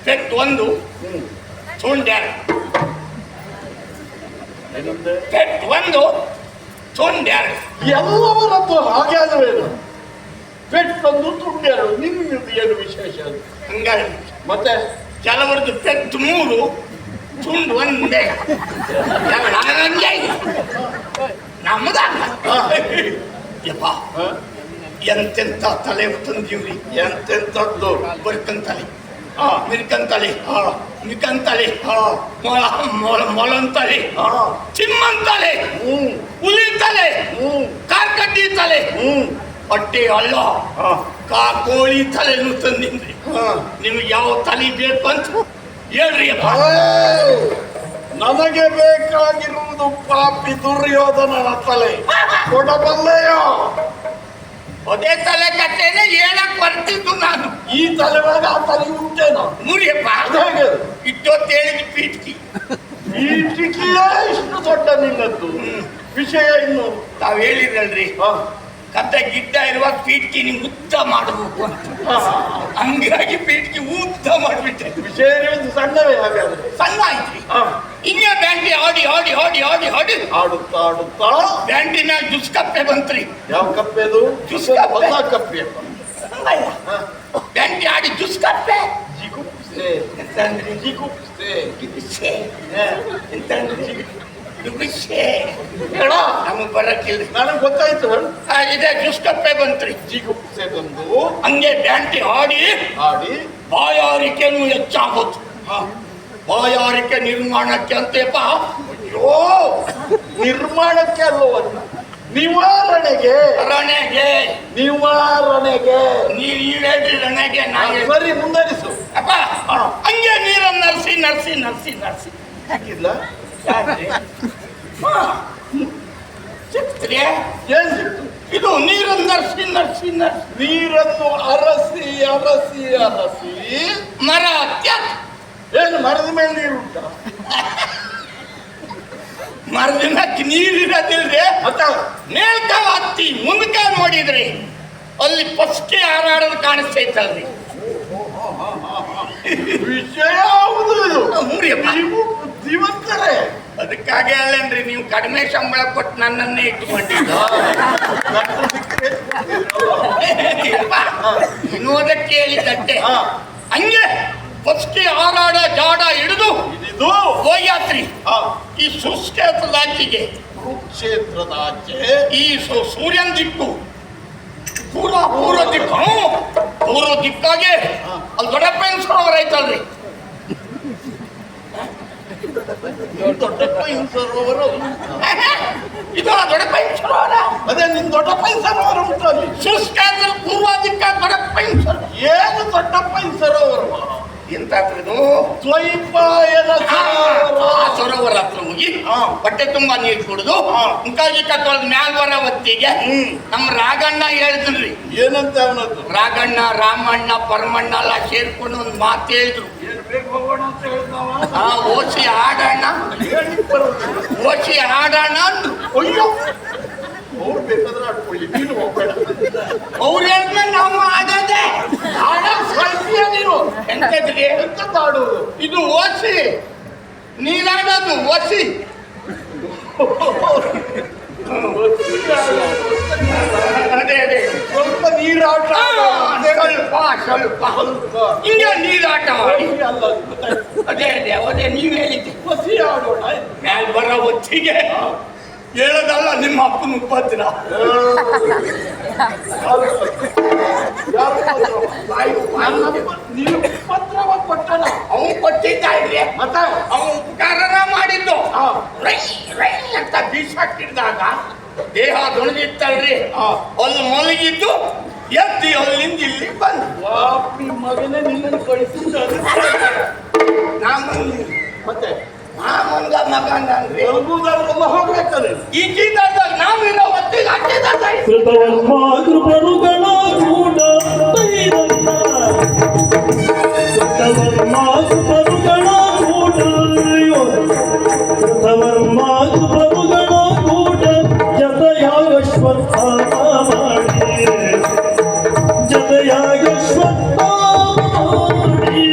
E: ಪೆಟ್ ಒಂದು ತುಂಡ್ಯಾರ
D: ಏನಂದೆ?
E: ಪೆಟ್ ಒಂದು ತುಂಡ್ಯಾರ
D: ಎಲ್ಲವರದ್ದು ಹಾಗೆ ಅಲ್ವೇನು? ಪೆಟ್ಟೊಂದು ತುಂಡ್ಯಾರು ನಿಮ್ಮದು ಏನು ವಿಶೇಷ?
E: ಹಂಗಾಗಿ
D: ಮತ್ತೆ
E: ಕೆಲವರದ್ದು ಪೆಟ್ ಮೂರು ತುಂಡು ಒಂದೇ ಹಂಗೆ ನಮ್ಮದ ಯಪ್ಪ ಎಂತೆಂತ ತಲೆ ತಂದೀವ್ರಿ.
D: ಎಂತೆಂಥದ್ದು?
E: ಬರ್ಕಂತಲೆ ಮಿರ್ಕಂತಲೆ ಮಿಕಂತಲೆ ಮೊಲಂತಲೆ ಚಿಮ್ಮಂತಲೆ ಹುಲಿತಲೆ ಕಾರ್ಕಡ್ಡಿ ತಲೆ ಹೊಟ್ಟೆ ಅಲ್ಲ ಕೋಳಿ ತಲೆನು ತಂದಿನ್ರಿ. ನಿಮ್ಗೆ ಯಾವ ತಲೆ ಬೇಕು ಅಂತ ಹೇಳ್ರಿ ಅಪ್ಪ.
D: ನನಗೆ ಬೇಕಾಗಿರುವುದು ಪಾಪಿ ದುರ್ಯೋಧನನ ತಲೆ. ಕೊಡಬಲ್ಲೆಯೋ?
E: ಅದೇ ತಲೆ ಕಟ್ಟೆನೆ ಹೇಳಕ್ ಬರ್ತಿದ್ದು ನಾನು.
D: ಈ ತಲೆ ಒಳಗೆ ಆ ತಲೆ ಉಂಟೇನೋ?
E: ಮುರಿಯಪ್ಪ
D: ಹೇಗೆ?
E: ಇಟ್ಟೊತ್ತೇಳಿದ ಪೀಠಿ
D: ಈ ಟಿಕಿಯೇ ಇಷ್ಟು ದೊಡ್ಡ ನಿನ್ನದ್ದು ವಿಷಯ ಇನ್ನು
E: ತಾವ್ ಹೇಳಿದ್ರಲ್ರಿ ಕತ್ತೆ ಗಿಡ್ಡ ಇರುವಾಗ ಪೀಠಿ ನಿಮ್ಗೆ ಉದ್ದ ಮಾಡಬೇಕು ಅಂತ. ಹಂಗಾಗಿ ಪೀಠಿ ಉದ್ದ ಮಾಡ್ಬಿಟ್ಟೆ.
D: ವಿಷಯ ಇರುವುದು ಸಣ್ಣವೇ ಹಾಗಾದ್ರೆ.
E: ಸಣ್ಣ ಆಯ್ತ್ರಿ. ಇನ್ನೇ ಬ್ಯಾಂಡಿ ಆಡಿ ಆಡಿ ಆಡಿ ಆಡಿ ಆಡಿ
D: ಆಡುತ್ತಾ ಆಡುತ್ತಾ
E: ಬ್ಯಾಂಡಿನ ಜುಸ್ ಕಪ್ಪೆ ಬಂತ್ರಿ.
D: ಯಾವ ಕಪ್ಪೆದು?
E: ಜುಸ್ ಕಪ್ಪೆ.
D: ಹೊಸ ಕಪ್ಪೆ.
E: ಬ್ಯಾಂಡಿ ಆಡಿ ಜುಸ್ ಕಪ್ಪೆ
D: ಜಿಗುಪ್ಸೆ
E: ಎಂತಂದ್ರಿ?
D: ಜಿಗುಪ್ಸೆ
E: ಗಿಬಿಸೆ ಎಂತಂದ್ರಿ? ಗಿಬಿಸೆ ಹೇಳ ನಮಗ್ ಬರಕ್ಕಿಲ್ರಿ.
D: ನನಗೆ ಗೊತ್ತಾಯ್ತು.
E: ಇದೇ ಜುಸ್ ಕಪ್ಪೆ ಬಂತ್ರಿ.
D: ಜಿಗುಪ್ಸೆ ಬಂದು
E: ಹಂಗೆ ಬ್ಯಾಂಡಿ ಆಡಿ
D: ಆಡಿ
E: ಬಾಯಾರಿಕೆನೂ ಹೆಚ್ಚಾಗೋದು. ಬಾಯಾರಿಕೆ ನಿರ್ಮಾಣಕ್ಕೆ ಅಂತೆಪ್ಪ.
D: ಅಯ್ಯೋ, ನಿರ್ಮಾಣಕ್ಕೆ ಅಲ್ಲವನ್ನ, ನಿವಾರಣೆಗೆ.
E: ರಣೆಗೆ
D: ನಿವಾರಣೆಗೆ.
E: ನೀರು ಹೇಳ್ರಿ ರಣೆಗೆ.
D: ಸರಿ, ಮುಂದರಿಸು.
E: ಅಪ್ಪ ಹಂಗೆ ನೀರನ್ನು ನರ್ಸಿ ನರ್ಸಿ ನರ್ಸಿ ನರ್ಸಿ
D: ಹಾಕಿದ್ಲ
E: ಯಾಕ್ರಿ? ಸಿಕ್ತ್ರಿ?
D: ಏನ್ ಸಿಕ್ತು?
E: ಇದು ನೀರನ್ನು ನರ್ಸಿ ನರ್ಸಿ ನರ್ಸಿ
D: ನೀರನ್ನು ಅರಸಿ ಅರಸಿ ಅರಸಿ
E: ಮರ ತ್ಯಾಕ್.
D: ಏನು ಮರದ ಮೇಲೆ ನೀರುಂಟ?
E: ಮರದ ಮ್ಯಾಕ್ ನೀರಿರೋದಿಲ್ರಿ.
D: ಮತ್ತ
E: ಮೇಲ್ಕ ಹತ್ತಿ ಮುಂದಕ ನೋಡಿದ್ರಿ ಅಲ್ಲಿ ಪಸ್ಕೆ ಹಾರಾಡೋದು ಕಾಣಿಸ್ತೈತಲ್ರಿ.
D: ವಿಷಯ ಯಾವುದು ಇದು?
E: ಮೂರಿಯಪ್ಪ.
D: ನೀವು ಬುದ್ಧಿವಂತರೇ.
E: ಅದಕ್ಕಾಗಿ ಅಲ್ಲೇನ್ರಿ ನೀವು ಕಡಿಮೆ ಸಂಬಳ ಕೊಟ್ಟು ನನ್ನನ್ನೇ ಇಟ್ಕೊಂಡಿದ್ದು. ವಿನೋದಕ್ಕೆ ಹೇಳಿದ್ದಟ್ಟೆ. ಹಂಗೆ ಪಸ್ಕೆ ಹಾರಾಡ ಜಾಡ ಹಿಡಿದು
D: ಇದು
E: ಗೋಯಾತ್ರಿ ಈ ಸುಕ್ಷೇತ್ರದ ಆಚೆಗೆ,
D: ಕುರುಕ್ಷೇತ್ರದ ಆಚೆ
E: ಈ ಸೂರ್ಯನ ದಿಕ್ಕು ಪೂರ್ವ ದಿಕ್ಕು. ಪೂರ್ವ ದಿಕ್ಕಾಗೆ ಅಲ್ಲಿ ದೊಡ್ಡಪ್ಪನ ಸರೋವರ ಐತಲ್ರಿ.
D: ದೊಡ್ಡಪ್ಪ ಸರೋವರ.
E: ಇದು ದೊಡ್ಡಪ್ಪನ ಸರೋವರ.
D: ಅದೇ ನಿನ್ ದೊಡ್ಡಪ್ಪ ಸರೋವರ ಉಂಟು ಅಲ್ಲಿ.
E: ಶುಷ್ಕಾದ್ರ ಪೂರ್ವ ದಿಕ್ಕ ದೊಡ್ಡಪ್ಪನ ಸರೋವರ.
D: ಏನು ದೊಡ್ಡಪ್ಪ ಸರೋವರ?
E: ಎಂತಾದ್ರದು
D: ದ್ವೈಪಾಯನ ಸರೋವರ.
E: ಆ ಸರೋವರ ಹತ್ರ ಹೋಗಿ ಬಟ್ಟೆ ತುಂಬಾ ನೀರು ಕುಡಿದು ಮುಖಾಗಿ ತೊಳೆದು ಮ್ಯಾಲ್ ಬರೋ ಹೊತ್ತಿಗೆ ನಮ್ಮ ರಾಗಣ್ಣ ಹೇಳಿದ್ರಿ.
D: ಏನಂತ ಅವನದ್ದು?
E: ರಾಗಣ್ಣ, ರಾಮಣ್ಣ, ಪರಮಣ್ಣ ಎಲ್ಲ ಸೇರ್ಕೊಂಡು ಒಂದು ಮಾತು ಹೇಳಿದ್ರು. ಓಸಿ ಆಡೋಣ, ಓಸಿ ಆಡೋಣ ಅಂದ್ರು.
D: ಅಯ್ಯೋ, ಅವ್ರು ಬೇಕಾದ್ರೆ ಆಡ್ಕೊಳ್ಳಿ, ನೀನು ಹೋಗ್ಬೇಡ.
E: ಅವ್ರು ಹೇಳಿದ್ಮೇಲೆ ನಾವು ಆಡೋದೆ.
D: ಆಡೋದು ಸಾಹಿತ್ಯ ನೀನು.
E: ಎಂತದ್ರಿ?
D: ಎಂತದ್ದು ಆಡೋದು?
E: ಇದು ಓಸಿ, ನೀರಾಡೋದು ಓಸಿ. ಅದೇ ಅದೇ
D: ಸ್ವಲ್ಪ ನೀರಾಟ.
E: ಸ್ವಲ್ಪ ಹಿಂಗೆ ನೀರಾಟ ಮಾಡಿ. ಅದೇ ಅದೇ ಅದೇ ನೀವು ಹೇಳಿದ್ದೆ.
D: ಹಸಿ ಆಡೋಣ.
E: ಮ್ಯಾಲ್ ಬರೋ ಹೊತ್ತಿಗೆ ಹೇಳೋದಲ್ಲ ನಿಮ್ಮ ಅಪ್ಪನ ಉಪದ್ರ.
D: ನೀನು ಪತ್ರವ ಕೊಟ್ಟನ.
E: ಅವನು ಕೊಟ್ಟಿದ್ದಾಡ್ರಿ.
D: ಮತ್ತೆ
E: ಅವನು ಉಪಕಾರ ಮಾಡಿದ್ದು. ರೈ ರೈ ಅಂತ ಬೀಸಾಕಿಡ್ದಾಗ ದೇಹ ದೊಣಗಿತ್ತಲ್ರಿ. ಅಲ್ಲಿ ಮಲಗಿದ್ದು ಎದ್ದಿ ಅಲ್ಲಿಂದ ಇಲ್ಲಿ ಬಂದು
D: ವಾಪಿ ಮಗನೇ ನಿನ್ನನ್ನು ಕಳಿಸಿದ. ಮತ್ತೆ
E: ಮಾಮಂಗ ಮಗಂದ್ರಿ
D: ಎಲ್ಲೂದಲ್ಲ ಹೋಗ್ಬೇಕಾದ್ರೆ
E: ಈ ಚೀತಾದಾಗ ನಾವಿರೋ ಹೊತ್ತಿಗೆ ಹಾಕಿದಾಗ
C: ಕೃಪರುಗಳ ಕೂಡ ಬೈರಣ್ಣ. ಕೃತವರ್ಮ ಕೃಪರುಗಳ ಕೂಡ ಕೃತವರ್ಮ ಕೃಪರುಗಳ ಕೂಡ ಜತೆಯಾಗಶ್ವತ್ಥ ಮಾಡಿ, ಜತೆಯಾಗಶ್ವತ್ಥ ಮಾಡಿ.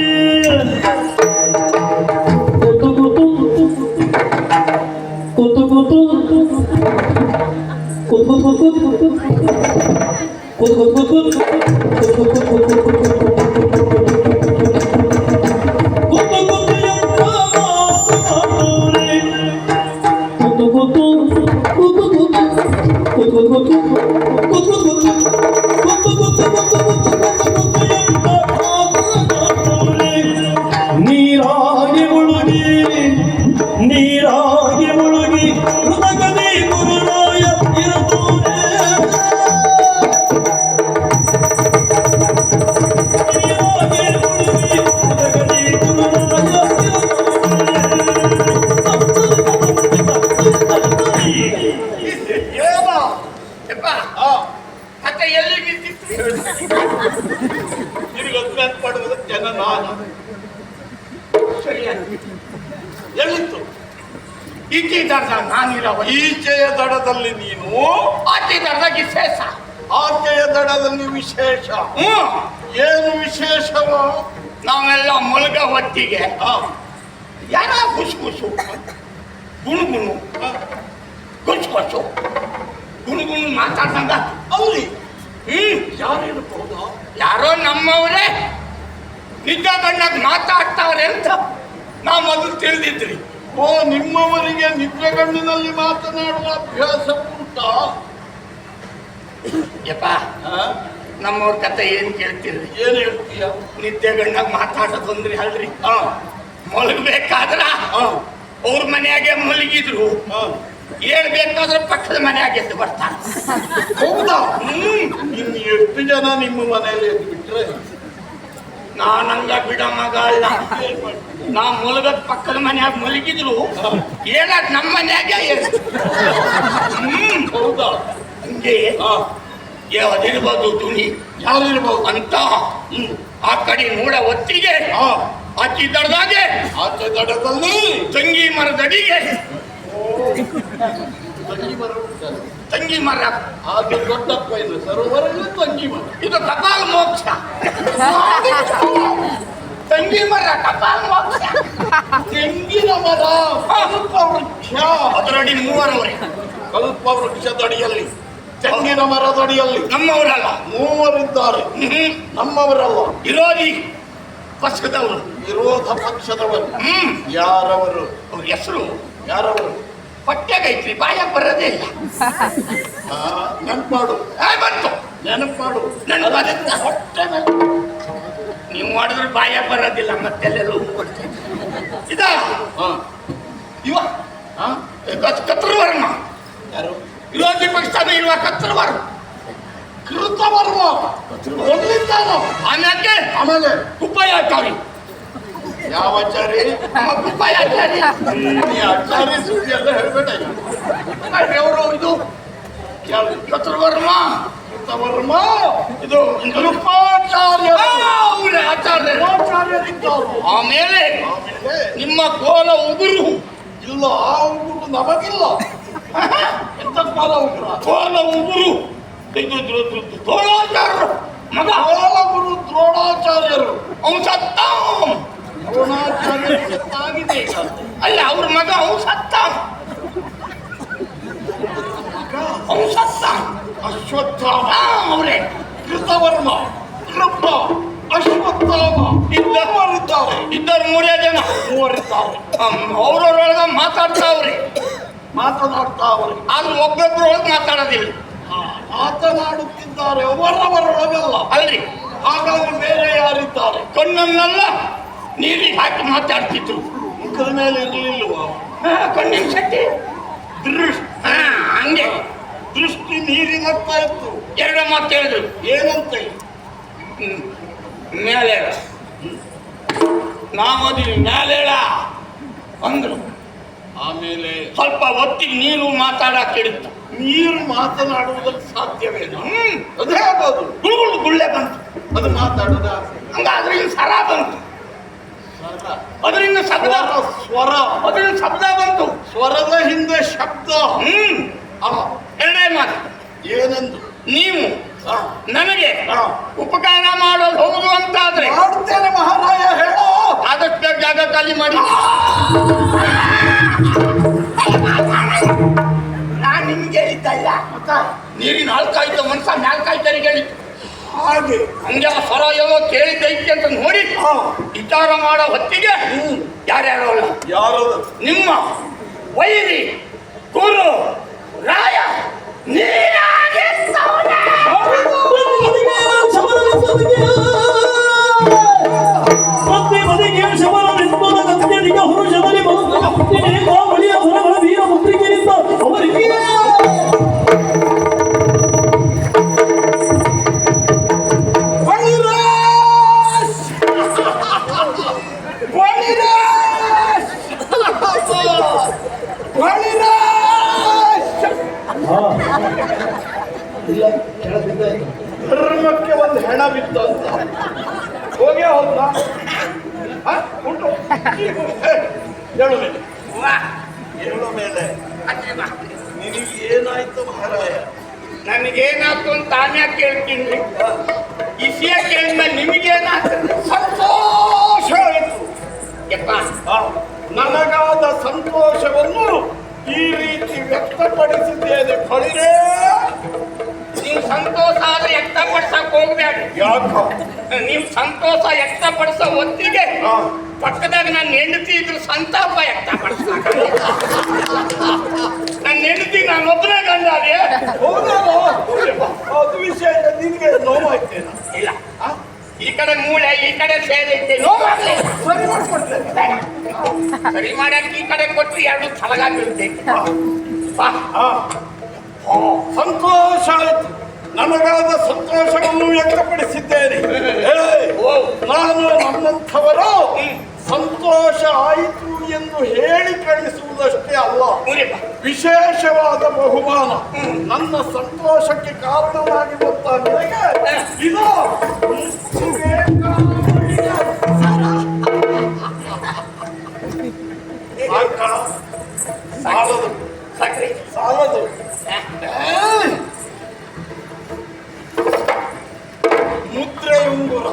C: ನೀರಾಗಿ ಮುಳುಗಿ ನೀರಾಗಿ ಮುಳುಗಿ ಹೃದಯದಿ ಗುರುರಾಯ ಇರುತ್ತಾನೆ. ನೀರಾಗಿ ಮುಳುಗಿ ಹೃದಯದಿ ಗುರುರಾಯ
E: ಮತ್ತೆ ಎಲ್ಲಿ ನಿಂತಿತ್ತು?
D: ನಿನಗೆ ಪಡೆದ ಜನ ನಾನು. ಎಲ್ಲಿತ್ತು?
E: ಈಚೆ ದರ್ದಾಗ ನಾನಿರವ,
D: ಈಚೆಯ ದಡದಲ್ಲಿ ನೀನು,
E: ಆಚೆ ದರ್ದಾಗ ವಿಶೇಷ.
D: ಆಚೆಯ ದಡದಲ್ಲಿ ವಿಶೇಷ. ಏನು ವಿಶೇಷವ?
E: ನಾವೆಲ್ಲ ಮಲಗ ಹೊತ್ತಿಗೆ ಯಾರ ಖುಷು ಗುಣಗುಣು ಖುಷು ಗುಣಗುಣು ಮಾತಾಡ್ದಂಗ
D: ಅಲ್ಲಿ ಯಾರಿರ್ಬೋದು?
E: ಯಾರೋ ನಮ್ಮವರೇ ನಿಜ ಕಣ್ಣಾಗ ಮಾತಾಡ್ತಾವ್ರೆ ಅಂತ ನಾವು ಮೊದಲು ತಿಳಿದಿದ್ರಿ.
D: ಓ, ನಿಮ್ಮವರಿಗೆ ನಿದ್ರೆಗಣ್ಣಿನಲ್ಲಿ ಮಾತನಾಡುವ ಅಭ್ಯಾಸ ಉಂಟಾ?
E: ಯಪ್ಪ, ನಮ್ಮವ್ರ ಕತೆ ಏನ್ ಕೇಳ್ತಿರ್ರಿ?
D: ಏನ್ ಹೇಳ್ತೀಯ?
E: ನಿದ್ದೆ ಗಣ್ಣಾಗ ಮಾತಾಡೋದು ಅಂದ್ರಿ ಅಲ್ರಿ. ಮಲಗಬೇಕಾದ್ರ ಅವ್ರ ಮನೆಯಾಗೆ ಮಲಗಿದ್ರು ಹೇಳ್ಬೇಕಾದ್ರೆ ಪಕ್ಕದ ಮನೆಯಾಗೆ ಎದ್ದು ಬರ್ತಾರೆ.
D: ಹೌದಾ? ಇನ್ನು ಎಷ್ಟು ಜನ ನಿಮ್ಮ ಮನೆಯಲ್ಲಿ ಎದ್ದು ಬಿಟ್ರೆ?
E: ನಾನಂಗ ಬಿಡ ಮಗ ಅಲ್ಲ. ನಾ ಮಲಗದ್ ಪಕ್ಕದ ಮನ್ಯಾಗ ಮಲಗಿದ್ರು ಹೇಳಕ್ ನಮ್ಮ ಮನ್ಯಾಗೆ
D: ಹೌದಾ?
E: ಹಂಗೆ ಅದಿರ್ಬೋದು ದುನಿ
D: ಯಾರಿರ್ಬೋದು
E: ಅಂತ ಆ ಕಡೆ ನೋಡ ಹೊತ್ತಿಗೆ ಆಚಿ ದಡದಾಗೆ
D: ಆಚೆ ದಡದಲ್ಲಿ
E: ತಂಗಿ ಮರದಡಿಗೆ ತಂಗಿ ಮರ
D: ಆಕೆ ದೊಡ್ಡಪ್ಪ ಇದು ಸರೋವರಗಳು ತಂಗಿ ಮರ.
E: ಇದು ಕಪಾಲ ಮೋಕ್ಷ. ತಂಗಿ ಮರ ಕಪಾಲ ಮೋಕ್ಷ.
D: ತೆಂಗಿನ ಮರ ಕಲ್ಪ ವೃಕ್ಷ.
E: ಅದರಡಿ ಮೂವರವರೇ
D: ಕಲ್ಪ ವೃಕ್ಷದಡಿಯಲ್ಲಿ ತೆಂಗಿನ ಮರದಡಿಯಲ್ಲಿ
E: ನಮ್ಮವರಲ್ಲ.
D: ಮೂವರಿದ್ದಾರೆ. ನಮ್ಮವರಲ್ಲ.
E: ವಿರೋಧಿ ಪಕ್ಷದವರು.
D: ವಿರೋಧ ಪಕ್ಷದವರು. ಯಾರವರು?
E: ಅವ್ರ ಹೆಸರು
D: ಯಾರವರು?
E: ಪಠ್ಯಗೈತ್ರಿ ಬಾಯ ಬರೋದೇ ಇಲ್ಲ.
D: ನೆನಪಾಡು.
E: ಬಂತು
D: ನೆನಪಾಡು.
E: ನನ್ನ ಹೊಟ್ಟೆ ನೀವು ಮಾಡಿದ್ರೆ ಬಾಯ ಬರೋದಿಲ್ಲ. ಮತ್ತೆಲ್ಲೆಲ್ಲ ಕೊಡ್ತೇನೆ ಇದ ಇವ ಕತ್ರವರ್ಮ.
D: ಯಾರು?
E: ವಿರೋಧಿ ಪಕ್ಷದ ಇರುವ ಕತ್ರವರ್ಮ.
D: ಕೃತವರ್ಮ ಒಲ್ಲಿದ್ದಾನೋ?
E: ಆಮ್ಯಾಕೆ
D: ಆಮೇಲೆ
E: ಉಪಾಯಾಚಾರಿ.
D: ಯಾವ ಆಚಾರಿ?
E: ನಮ್ಮ ಉಪಾಯಾಚಾರಿ.
D: ಈ ಆಚಾರಿ ಸುದ್ದಿ ಎಲ್ಲ ಹೇಳ್ಬೇಡ.
E: ಅವರು ಇದು ಕತ್ರವರ್ಮ.
D: ಕೃತವರ್ಮ ಇದು ಕೃಪಾಚಾರ್ಯ.
E: ಅವರೇ ಆಚಾರ್ಯರಿದ್ದಾರೆ. ಆಮೇಲೆ ನಿಮ್ಮ ಕೋಲ ಉಗುರು
D: ಇಲ್ಲ. ಆ ಉಗುರು ನಮಗಿಲ್ಲ. ಎಂತ ಕೋಲ ಉಗುರು?
E: ಕೋಲ ಉಗುರು ಇದು ದ್ರೋಣಾಚಾರ್ಯರು ಮಗ.
D: ಕೋಲ ಗುರು ದ್ರೋಣಾಚಾರ್ಯರು.
E: ಅವನು ಸತ್ತ.
D: ದ್ರೋಣಾಚಾರ್ಯರು ಸತ್ತಾಗಿದೆ.
E: ಅಲ್ಲ ಅವ್ರ ಮಗ ಅವನು ಸತ್ತ. ಅವನು ಸತ್ತ.
D: ಅಶ್ವತ್ಥಾಮ.
E: ಅವರೇ
D: ಕೃತವರ್ಮ, ಕೃಪ, ಅಶ್ವತ್ಥಾಮ ಇದ್ದವರಿದ್ದಾರೆ.
E: ಇದ್ದರು ಮೂರೇ ಜನ.
D: ಮೂವರಿದ್ದಾರೆ.
E: ಅವ್ರವ್ರೊಳಗ ಮಾತಾಡ್ತಾವ್ರಿ.
D: ಮಾತನಾಡ್ತಾ ಅವರು
E: ಆದ್ರೆ ಒಬ್ಬೊಬ್ಬರೊಳಗೆ ಮಾತಾಡೋದಿಲ್ಲ.
D: ಮಾತನಾಡುತ್ತಿದ್ದಾರೆ ಅವರವರೊಳಗಲ್ಲ.
E: ಅಲ್ರಿ
D: ಹಾಗಾಗಿ ಬೇರೆ ಯಾರಿದ್ದಾರೆ?
E: ಕಣ್ಣನ್ನೆಲ್ಲ ನೀರಿಗೆ ಹಾಕಿ ಮಾತಾಡ್ತಿದ್ರು.
D: ಮುಖದ ಮೇಲೆ ಇರಲಿಲ್ವ?
E: ಕಣ್ಣಿನ ಶಕ್ತಿ ಹಂಗೆ
D: ದೃಷ್ಟಿ ನೀರಿನತ್ತ ಇತ್ತು.
E: ಎರಡು ಮಾತು ಹೇಳಿದ್ರು.
D: ಏನಂತೆ?
E: ಮ್ಯಾಲೇಳ ನಾವದಿರಿ ಮ್ಯಾಲೇಳ ಅಂದ್ರು.
D: ಆಮೇಲೆ
E: ಸ್ವಲ್ಪ ಹೊತ್ತಿಗೆ ನೀರು ಮಾತಾಡಕ್ ಹಿಡಿತು.
D: ನೀರು ಮಾತನಾಡುವುದಕ್ಕೆ ಸಾಧ್ಯವೇನು? ಅದೇ ಆಗೋದು.
E: ಗುಳುಗುಳು ಗುಳ್ಳೆ ಬಂತು.
D: ಅದು ಮಾತಾಡದ
E: ಹಂಗಾದ್ರೆ ಇಲ್ಲಿ ಸರ ಬಂತು. ಅದರಿಂದ ಶಬ್ದ.
D: ಸ್ವರ.
E: ಅದರಿಂದ ಶಬ್ದ ಬಂತು.
D: ಸ್ವರದ ಹಿಂದೆ ಶಬ್ದ.
E: ಎರಡೇ ಮಾತು.
D: ಏನೆಂದು?
E: ನೀವು ನನಗೆ ಉಪಕಾರ ಮಾಡೋದು ಹೋಗುದು ಅಂತಾದ್ರೆ
D: ಮಾಡ್ತೇನೆ ಮಹಾರಾಯ. ಹೇಳೋ.
E: ಆದಷ್ಟು ಜಾಗ ಖಾಲಿ ಮಾಡಿ. ನಾನ್ ನಿಮ್ಗೆ ಹೇಳಿದ್ದಲ್ಲ. ನೀರಿನ ಆಳ್ಕಾಯ್ತು ಮನ್ಸ ನಾಲ್ಕಾಯ್ತರಿಗೆ ಹೇಳಿದ್ದು.
D: ಹಾಗೆ
E: ಹಂಗೆ ಸ್ವರ ಏನೋ ಕೇಳಿದ್ದೈತಿ ಅಂತ ನೋಡಿ ವಿಚಾರ ಮಾಡೋ ಹೊತ್ತಿಗೆ ಯಾರ್ಯಾರೋ ಅಲ್ಲ.
D: ಯಾರು?
E: ನಿಮ್ಮ ವೈರಿ ಗುರು ರಾಯ ನೀನಾಗೆ
C: ಪ್ರತಿ ಬದಿಗೆ ಶಬರನಿಂದ ಗತ್ಯನಿಗೆ ಹುರುಷದಲ್ಲಿ ಬಳಿಯ ಹೊರಗಳ ವೀರ ಮುದ್ರಿಕೆಯಿಂದ ಅವರಿಗೆ
D: ಧರ್ಮಕ್ಕೆ ಒಂದು ಹೆಣ ಬಿತ್ತು ಅಂತ ಹೋಗೇ ಹೋದ. ಉಂಟು. ಹೇಳು ಮೇಲೆ. ಹೇಳು ಮೇಲೆ. ನಿನಗೆ ಏನಾಯ್ತು ಮಹಾರಾಯ?
E: ನನಗೇನಾಯ್ತು ಅಂತ ತಾನೇ ಕೇಳ್ತೀನಿ. ವಿಷಯ ಕೇಳಿದ್ಮೇಲೆ ನಿಮಗೇನಾಗ್ತದೆ?
D: ಸಂತೋಷ ಆಯಿತು.
E: ಯಪ್ಪ
D: ನನಗಾದ ಸಂತೋಷವನ್ನು ಈ ರೀತಿ ವ್ಯಕ್ತಪಡಿಸಿದ್ದೇನೆ. ಫಳಿರೇ
E: ನೀವು ಸಂತೋಷ ಆದ್ರೆ ವ್ಯಕ್ತಪಡಿಸಕ್ ಹೋಗ್ಬೇಡಿ.
D: ಯಾಕ?
E: ನೀವು ಸಂತೋಷ ವ್ಯಕ್ತಪಡಿಸೋ ಹೊತ್ತಿಗೆ ಪಕ್ಕದಾಗ ನನ್ನ ಹೆಂಡತಿ ಇದ್ರು ಸಂತಾಪ ವ್ಯಕ್ತಪಡಿಸ್ತಾಕ. ನನ್ನ ಹೆಂಡತಿ ನಾನೊಬ್ಬನೇ ಗಂಡಾದೆ.
D: ಹೌದಲ್ಲ? ಅದು ವಿಷಯ ನಿನಗೆ ನೋವಾಯ್ತೇನ?
E: ಇಲ್ಲ ಈ ಕಡೆ ಮೂಳೆ ಈ ಕಡೆ ಸೇರಿದ್ದೆ ನೋವಾಗ್ಲಿ ಸರಿ ಮಾಡಕ್ಕೆ ಈ ಕಡೆ ಕೊಟ್ರಿ ಎರಡು ತಲಗಾಗಿರುತ್ತೆ
D: ಸಂತೋಷ ಆಯ್ತು. ನನಗಾದ ಸಂತೋಷವನ್ನು ವ್ಯಕ್ತಪಡಿಸಿದ್ದೇನೆ. ನಾನು ನಮ್ಮಂಥವರು ಸಂತೋಷ ಆಯಿತು ಎಂದು ಹೇಳಿ ಕಳಿಸುವುದಷ್ಟೇ ಅಲ್ಲ, ವಿಶೇಷವಾದ ಬಹುಮಾನ ನನ್ನ ಸಂತೋಷಕ್ಕೆ ಕಾರಣವಾಗಿರುವಂತ ನಿನಗೆ ಇದು ಸಾಲದು
E: ಸಕ್ರಿ
D: ಸಾಲದು. ಮುದ್ರೆ ಉಂಗುರ.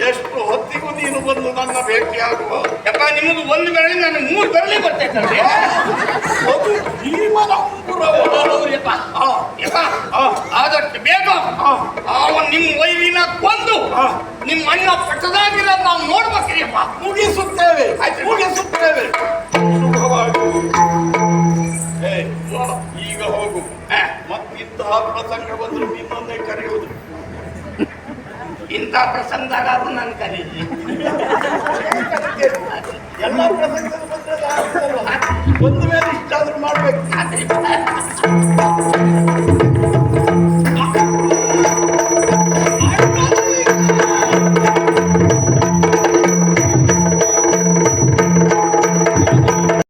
D: ಎಷ್ಟು ಹೊತ್ತಿಗೂ ನೀನು ಬಂದು ನನ್ನ ಭೇಟಿಯಾಗುವ.
E: ಯಪ್ಪ ನಿಮ್ಮದು ಒಂದು ಬೆರಳಿ ನಾನು 3 ಬೆರಳಿ ಬರ್ತೈತಲ್ರಿ.
D: ಅದು ಭೀಮನ ಉಂಗುರ.
E: ಆದಷ್ಟು ಬೇಗ ನಿಮ್ಮ ವೈರಿನ ಕೊಂದು ನಿಮ್ಮ ಅಣ್ಣ ಪಟ್ಟದಾಗಿರೋ ನಾವು ನೋಡ್ಬೇಕ್ರಿಯಪ್ಪ.
D: ಮುಗಿಸುತ್ತೇವೆ ಮುಗಿಸುತ್ತೇವೆ. ಶುಭವಾಗಿ. ಈಗ ಹೋಗು. ಮತ್ತಿಂತಹ ಪ್ರಸಂಗ ಬಂದ್ರೆ ನಿನ್ನನ್ನೇ ಕರೆಯುವುದು.
E: ಇಂಥ ಪ್ರಸಂಗದಾಗ ನಾನು ಕರೀಲಿ.
D: ಎಲ್ಲ ಪ್ರಸಂಗ ಬಂದ್ರೆ ಒಂದು ಮೇಲೆ ಇಷ್ಟಾದ್ರೂ ಮಾಡ್ಬೇಕು.